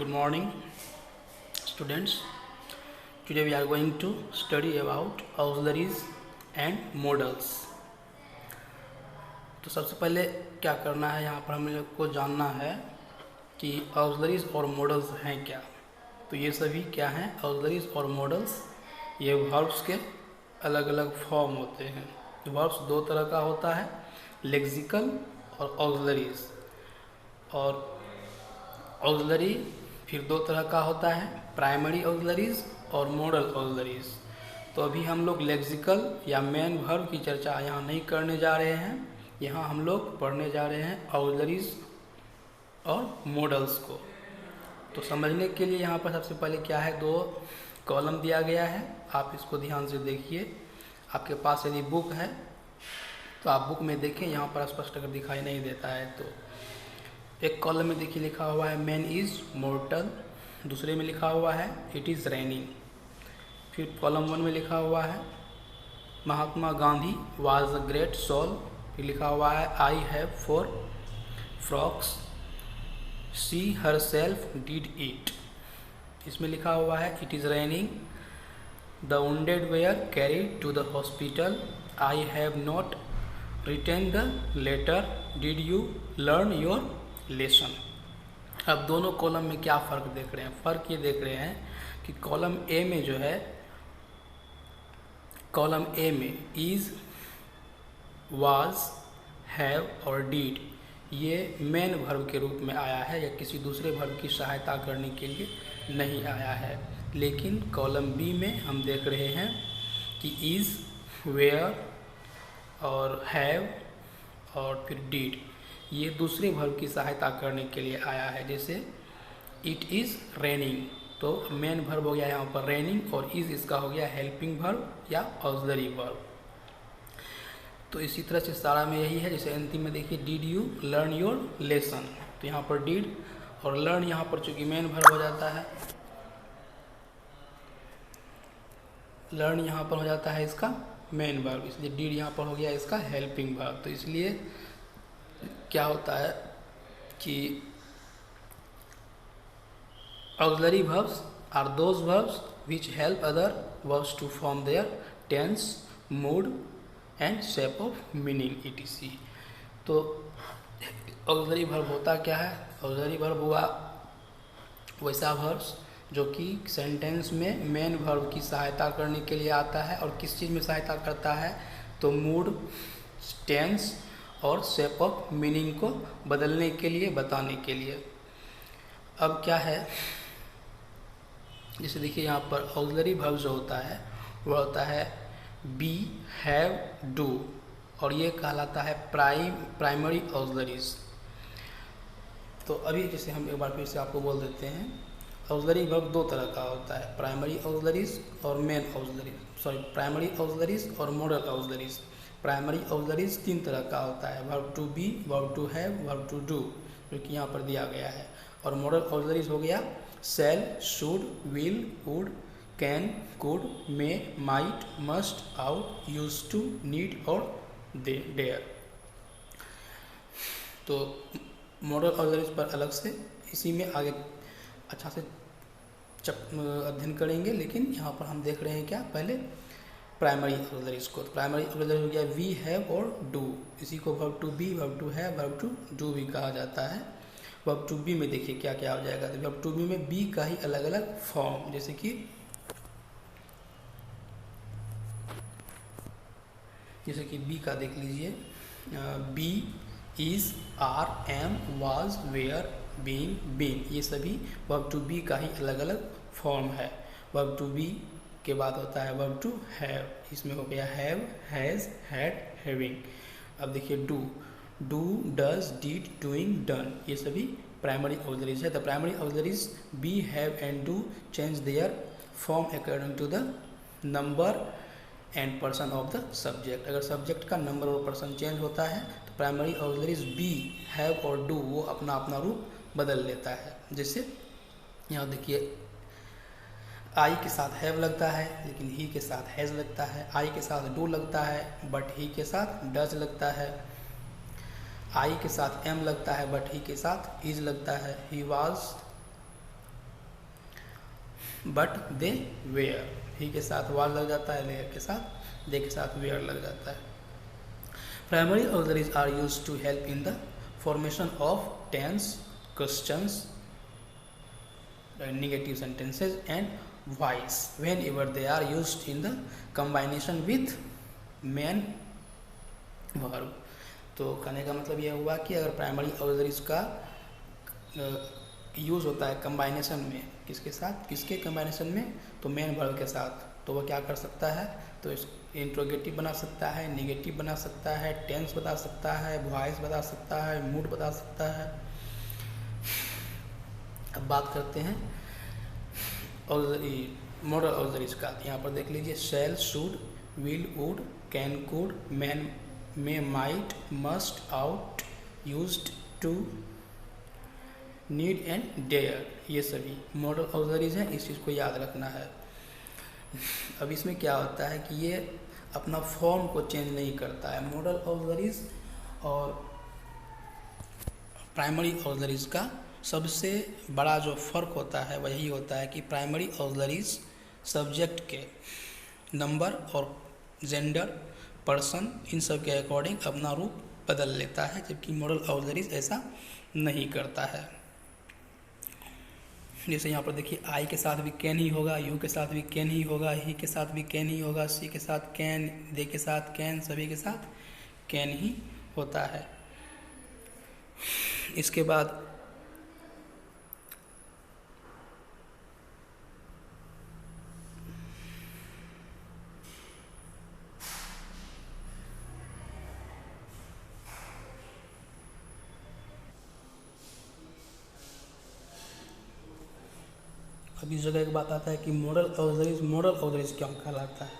Good morning, students. Today we are going to study about auxiliaries and modals. तो सबसे पहले क्या करना है, यहाँ पर हम लोग को जानना है कि auxiliaries और modals हैं क्या। तो ये सभी क्या हैं, auxiliaries और modals, ये verbs के अलग अलग फॉर्म होते हैं। verbs दो तरह का होता है, lexical और auxiliaries। और ऑक्सिलरी फिर दो तरह का होता है, प्राइमरी ऑक्सिलरीज और मॉडल ऑक्सिलरीज। तो अभी हम लोग लेक्सिकल या मेन वर्ब की चर्चा यहाँ नहीं करने जा रहे हैं, यहाँ हम लोग पढ़ने जा रहे हैं ऑक्सिलरीज और मॉडल्स को। तो समझने के लिए यहाँ पर सबसे पहले क्या है, दो कॉलम दिया गया है, आप इसको ध्यान से देखिए। आपके पास यदि बुक है तो आप बुक में देखें, यहाँ पर स्पष्ट अगर दिखाई नहीं देता है तो एक कॉलम में देखिए लिखा हुआ है मैन इज़ मॉर्टल, दूसरे में लिखा हुआ है इट इज़ रेनिंग। फिर कॉलम 1 में लिखा हुआ है Mahatma Gandhi was a great soul. फिर लिखा हुआ है I have 4 frocks she herself did it. इसमें लिखा हुआ है it is raining, the wounded were carried to the hospital, I have not written the letter, did you learn your lesson. अब दोनों कॉलम में क्या फ़र्क देख रहे हैं, फ़र्क ये देख रहे हैं कि कॉलम ए में जो है, कॉलम ए में इज़, वाज, हैव और डीड ये मेन वर्ब के रूप में आया है या किसी दूसरे वर्ब की सहायता करने के लिए नहीं आया है। लेकिन कॉलम बी में हम देख रहे हैं कि इज़, वेयर और हैव और फिर डीड ये दूसरे वर्ब की सहायता करने के लिए आया है। जैसे इट इज़ रेनिंग, तो मेन वर्ब हो गया यहाँ पर रेनिंग, और इज़ इसका हो गया हेल्पिंग वर्ब या ऑक्सिलरी वर्ब। तो इसी तरह से सारा में यही है। जैसे अंतिम में देखिए did you learn your lesson, तो यहाँ पर डिड और लर्न यहाँ पर चूँकि मेन वर्ब हो जाता है, लर्न यहाँ पर हो जाता है इसका मेन वर्ब, इसलिए डिड यहाँ पर हो गया इसका हेल्पिंग वर्ब। तो इसलिए क्या होता है कि auxiliary verbs are those verbs which help other verbs to form their tense, mood and shape of meaning etc। तो ऑक्सिलरी वर्ब होता क्या है, ऑक्सिलरी वर्ब हुआ वैसा वर्ब्स जो कि सेंटेंस में मेन वर्ब की सहायता करने के लिए आता है। और किस चीज़ में सहायता करता है, तो मूड, टेंस और शेप ऑफ मीनिंग को बदलने के लिए, बताने के लिए। अब क्या है, जैसे देखिए यहाँ पर ऑक्सिलरी वर्ब जो होता है वह होता है बी, हैव, डू, और ये कहलाता है प्राइमरी ऑक्सिलरीज। तो अभी जैसे हम एक बार फिर से आपको बोल देते हैं, ऑक्सिलरी वर्ब दो तरह का होता है, प्राइमरी ऑक्सिलरीज और मेन ऑक्सिलरीज, प्राइमरी ऑक्सिलरीज और मॉडल ऑक्सिलरीज। प्राइमरी ऑक्सिलरीज 3 तरह का होता है, verb to be, verb to have, verb to do, जो कि यहाँ पर दिया गया है। और मॉडल ऑक्सिलरीज हो गया shall, should, will, would, can, could, may, might, must, ought, used to, need और डेयर। तो मॉडल ऑक्सिलरीज पर अलग से इसी में आगे अच्छा से अध्ययन करेंगे, लेकिन यहाँ पर हम देख रहे हैं क्या, पहले प्राइमरी ऑक्सिलरीज को। तो प्राइमरी ऑक्सिलरी हो गया वी, हैव और डू, इसी को verb to be, verb to have, verb to do भी कहा जाता है। वर्ब टू बी में देखिए क्या क्या हो जाएगा, तो वर्ब टू बी में बी का ही अलग अलग फॉर्म, जैसे कि बी का देख लीजिए, be, is, are, am, was, were, being, been, ये सभी वर्ब टू बी का ही अलग अलग फॉर्म है। वर्ब टू बी के बाद होता है वर्ब टू हैव, इसमें हो गया हैव, हैज़, हैड, हैविंग। अब देखिए do, do, does, did, doing, done, ये सभी प्राइमरी ऑक्सिलरीज है। The primary auxiliaries be, have and do change their form according to the number and person of the subject. अगर subject का number और person change होता है तो primary auxiliaries be, have और डू वो अपना अपना रूप बदल लेता है। जैसे यहाँ देखिए आई के साथ हैव लगता है, लेकिन ही के साथ हैज़ लगता है। आई के साथ डू लगता है, बट ही के साथ डज लगता है। आई के साथ एम लगता है, बट ही के साथ इज लगता है। He was but they were, he के साथ वाज लग जाता है, लेयर के साथ दे के साथ वेयर लग जाता है। Primary auxiliaries are used to help in the formation of tense, questions, negative sentences and voice whenever they are used in the combination with main verb। तो कहने का मतलब यह हुआ कि अगर प्राइमरी ऑक्सिलरीज का यूज़ होता है कम्बाइनेशन में, किसके साथ, किसके कम्बाइनेशन में, तो मेन वर्ब के साथ, तो वह क्या कर सकता है, तो इंट्रोगेटिव बना सकता है, नेगेटिव बना सकता है, टेंस बता सकता है, वॉइस बता सकता है, मूड बता सकता है। अब बात करते हैं मॉडल ऑक्सिलरीज का। यहाँ पर देख लीजिए, shall, should, will, would, can, could, man, may, might, must, ought, used, to, need and dare, ये सभी मॉडल ऑक्सिलरीज हैं, इस चीज़ को याद रखना है। अब इसमें क्या होता है कि ये अपना फॉर्म को चेंज नहीं करता है। मॉडल ऑक्सिलरीज और प्राइमरी ऑक्सिलरीज का सबसे बड़ा जो फ़र्क होता है वही होता है कि प्राइमरी ऑक्सिलरीज सब्जेक्ट के नंबर और जेंडर, पर्सन, इन सब के अकॉर्डिंग अपना रूप बदल लेता है, जबकि मॉडल ऑक्सिलरीज ऐसा नहीं करता है। जैसे यहाँ पर देखिए, आई के साथ भी कैन ही होगा, यू के साथ भी कैन ही होगा, ही के साथ भी कैन ही होगा, सी के साथ कैन, दे के साथ कैन, सभी के साथ कैन ही होता है। इसके बाद अब इस जगह एक बात आता है कि मॉडल ऑक्सिलरीज क्यों कहलाता है।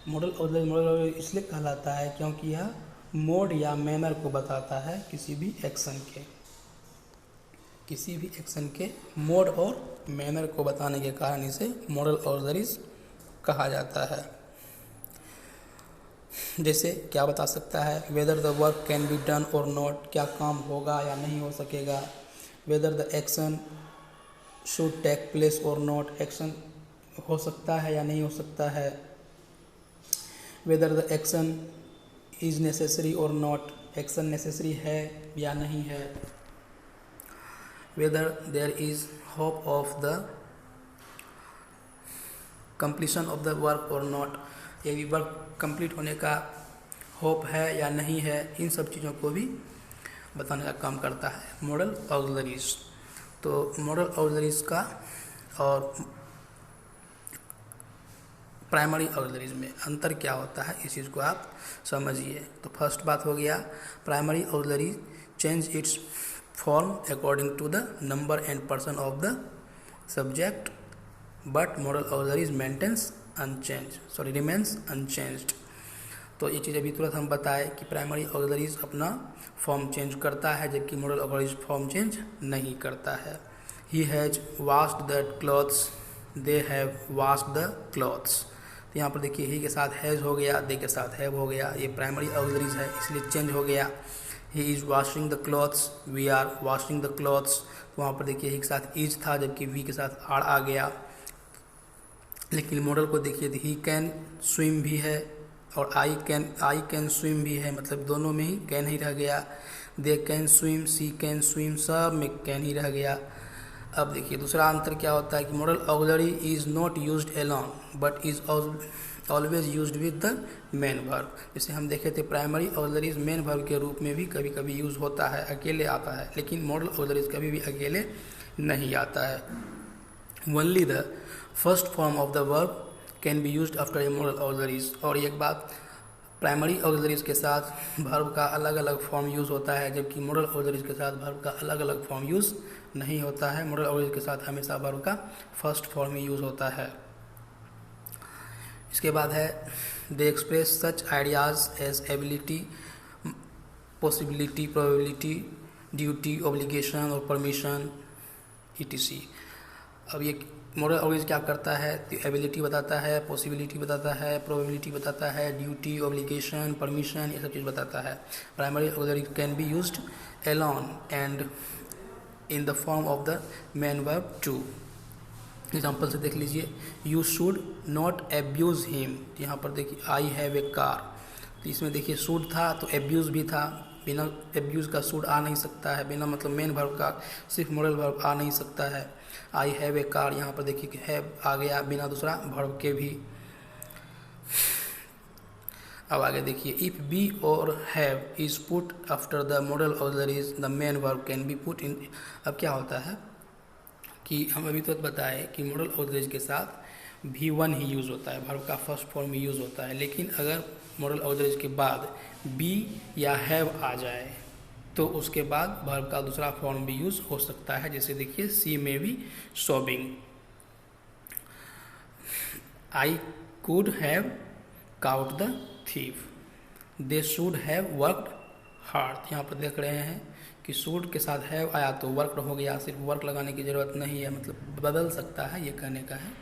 मॉडल ऑक्सिलरीज इसलिए कहलाता है क्योंकि यह मोड या मैनर को बताता है किसी भी एक्शन के मोड और मैनर को बताने के कारण इसे मॉडल ऑक्सिलरीज कहा जाता है। जैसे क्या बता सकता है, whether the work can be done और नॉट, क्या काम होगा या नहीं हो सकेगा। Whether the action should take place और नॉट, एक्शन हो सकता है या नहीं हो सकता है। Whether the action is necessary और नॉट, एक्शन नेसेसरी है या नहीं है। Whether there is hope of the completion of the work और नॉट, ये भी वर्क कंप्लीट होने का होप है या नहीं है। इन सब चीज़ों को भी बताने का काम करता है मॉडल ऑक्सिलरीज। तो मॉडल ऑक्सिलरीज का और प्राइमरी ऑक्सिलरीज में अंतर क्या होता है, इस चीज़ को आप समझिए। तो फर्स्ट बात हो गया, primary auxiliary change its form according to the number and person of the subject, but modal auxiliaries remains unchanged. तो ये चीज़ अभी तुरंत हम बताए कि प्राइमरी ऑक्सिलरीज अपना फॉर्म चेंज करता है, जबकि मॉडल ऑक्सिलरीज फॉर्म चेंज नहीं करता है। He has washed the clothes, they have washed the clothes. तो यहाँ पर देखिए, ही के साथ हैज़ हो गया, दे के साथ हैव हो गया, ये प्राइमरी ऑक्सिलरीज है इसलिए चेंज हो गया। He is washing the clothes, we are washing the clothes. तो वहाँ पर देखिए, ही के साथ इज था, जबकि वी के साथ आर आ गया। लेकिन मॉडल को देखिए, ही कैन स्विम भी है और आई कैन स्विम भी है, मतलब दोनों में ही कैन ही रह गया। They can swim, she can swim, सब में कैन ही रह गया। अब देखिए दूसरा अंतर क्या होता है कि model auxiliary is not used alone but is always used with the main verb. जैसे हम देखे थे, प्राइमरी ऑक्सिलरीज मेन वर्ब के रूप में भी कभी कभी यूज़ होता है, अकेले आता है, लेकिन मॉडल ऑक्सिलरीज कभी भी अकेले नहीं आता है। Only the first form of the verb can be used after a model auxiliaries. और एक बात, प्राइमरी ऑक्सिलरीज के साथ वर्ब का अलग अलग फॉर्म यूज़ होता है, जबकि मॉडल ऑक्सिलरीज के साथ वर्ब का अलग अलग फॉर्म यूज़ नहीं होता है। मॉडल ऑक्सिलरीज के साथ हमेशा वर्ब का फर्स्ट फॉर्म ही यूज़ होता है। इसके बाद है, they express such ideas as ability, possibility, probability, duty, obligation और परमिशन etc। अब ये मॉडल ऑक्सिलरीज क्या करता है, एबिलिटी बताता है, पॉसिबिलिटी बताता है, प्रोबेबिलिटी बताता है, ड्यूटी, ऑब्लिगेशन, परमिशन, ये सब चीज़ बताता है। Primary auxiliary can be used alone and in the form of the main verb too. Example से देख लीजिए, you should not abuse him. यहाँ पर देखिए आई हैव ए कार, तो इसमें देखिए शुड था तो एब्यूज़ भी था, बिना एब्यूज़ का शुड आ नहीं सकता है, बिना मतलब मेन वर्ब का सिर्फ मॉडल वर्ब आ नहीं सकता है। आई हैव ए कार, यहाँ पर देखिए कि हैव आ गया बिना दूसरा वर्ब के भी। अब आगे देखिए, इफ़ बी और have is put after the model auxiliaries the main verb can be put in. अब क्या होता है कि हम अभी तो बताए कि मॉडल ऑक्सिलरीज के साथ V1 ही यूज़ होता है, वर्ब का फर्स्ट फॉर्म ही यूज़ होता है। लेकिन अगर मॉडल ऑक्सिलरीज के बाद बी या हैव आ जाए तो उसके बाद वर्ब का दूसरा फॉर्म भी यूज़ हो सकता है। जैसे देखिए, she may be sobbing, I could have caught the thief, they should have worked hard. यहाँ पर देख रहे हैं कि शुड के साथ हैव आया तो वर्क हो गया, सिर्फ वर्क लगाने की ज़रूरत नहीं है, मतलब बदल सकता है, ये कहने का है।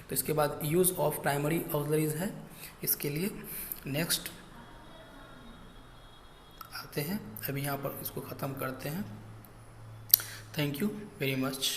तो इसके बाद यूज़ ऑफ प्राइमरी ऑक्सिलरीज है। इसके लिए नेक्स्ट आते हैं, अभी यहाँ पर इसको ख़त्म करते हैं। Thank you very much.